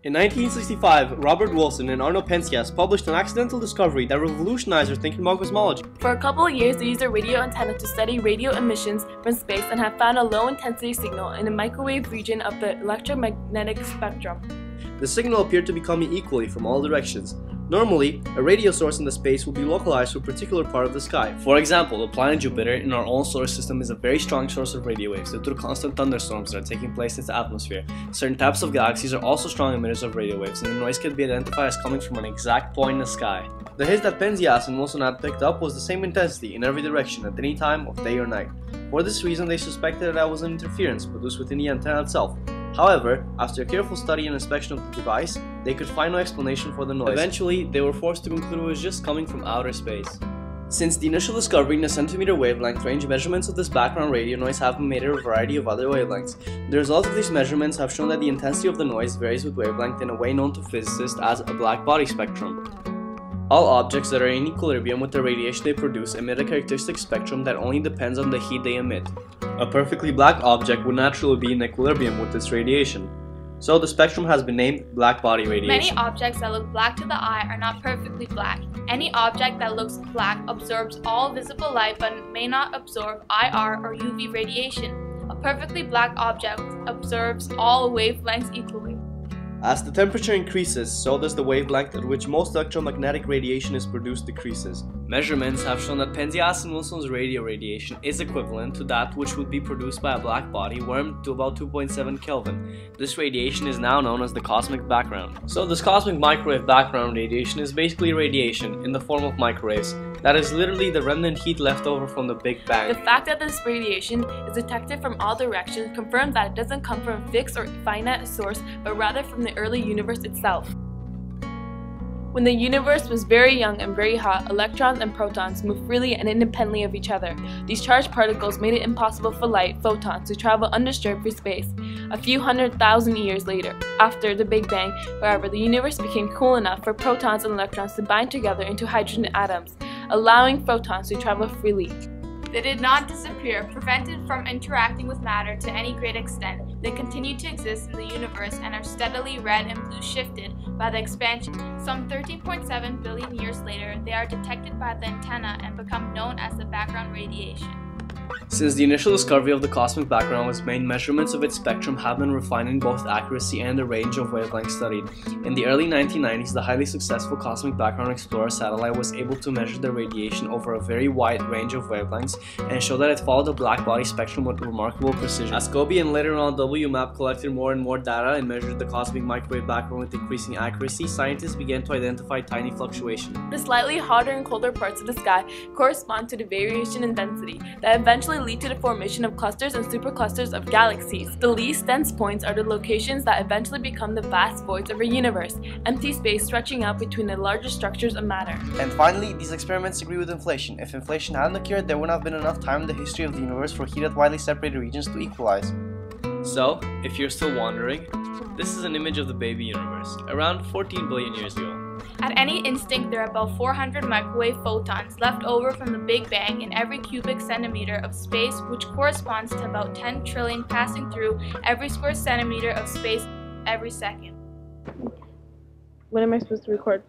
In 1965, Robert Wilson and Arno Penzias published an accidental discovery that revolutionized our thinking about cosmology. For a couple of years, they used a radio antenna to study radio emissions from space and have found a low-intensity signal in the microwave region of the electromagnetic spectrum. The signal appeared to be coming equally from all directions. Normally, a radio source in the space will be localized to a particular part of the sky. For example, the planet Jupiter in our own solar system is a very strong source of radio waves due to the constant thunderstorms that are taking place in its atmosphere. Certain types of galaxies are also strong emitters of radio waves, and the noise can be identified as coming from an exact point in the sky. The hit that Penzias and Wilson had picked up was the same intensity in every direction at any time of day or night. For this reason, they suspected that it was an interference produced within the antenna itself. However, after a careful study and inspection of the device, they could find no explanation for the noise. Eventually, they were forced to conclude it was just coming from outer space. Since the initial discovery in the centimeter wavelength range, measurements of this background radio noise have been made at a variety of other wavelengths. The results of these measurements have shown that the intensity of the noise varies with wavelength in a way known to physicists as a black body spectrum. All objects that are in equilibrium with the radiation they produce emit a characteristic spectrum that only depends on the heat they emit. A perfectly black object would naturally be in equilibrium with its radiation. So the spectrum has been named black body radiation. Many objects that look black to the eye are not perfectly black. Any object that looks black absorbs all visible light but may not absorb IR or UV radiation. A perfectly black object absorbs all wavelengths equally. As the temperature increases, so does the wavelength at which most electromagnetic radiation is produced decreases. Measurements have shown that Penzias and Wilson's radio radiation is equivalent to that which would be produced by a black body warmed to about 2.7 Kelvin. This radiation is now known as the cosmic background. So this cosmic microwave background radiation is basically radiation in the form of microwaves. That is literally the remnant heat left over from the Big Bang. The fact that this radiation is detected from all directions confirms that it doesn't come from a fixed or finite source, but rather from the early universe itself. When the universe was very young and very hot, electrons and protons moved freely and independently of each other. These charged particles made it impossible for light, photons, to travel undisturbed through space. A few 100,000 years later, after the Big Bang, however, the universe became cool enough for protons and electrons to bind together into hydrogen atoms, allowing photons to travel freely. They did not disappear, prevented from interacting with matter to any great extent. They continue to exist in the universe and are steadily red and blue shifted by the expansion. Some 13.7 billion years later, they are detected by the antenna and become known as the background radiation. Since the initial discovery of the cosmic background was made, measurements of its spectrum have been refined in both accuracy and the range of wavelengths studied. In the early 1990s, the highly successful Cosmic Background Explorer satellite was able to measure the radiation over a very wide range of wavelengths and show that it followed the black body spectrum with remarkable precision. As COBE and later on WMAP collected more and more data and measured the cosmic microwave background with increasing accuracy, scientists began to identify tiny fluctuations. The slightly hotter and colder parts of the sky correspond to the variation in density that eventually lead to the formation of clusters and superclusters of galaxies. The least dense points are the locations that eventually become the vast voids of our universe, empty space stretching out between the larger structures of matter. And finally, these experiments agree with inflation. If inflation hadn't occurred, there wouldn't have been enough time in the history of the universe for heated, widely separated regions to equalize. So, if you're still wondering, this is an image of the baby universe, around 14 billion years ago. At any instant, there are about 400 microwave photons left over from the Big Bang in every cubic centimeter of space, which corresponds to about 10 trillion passing through every square centimeter of space every second. When am I supposed to record?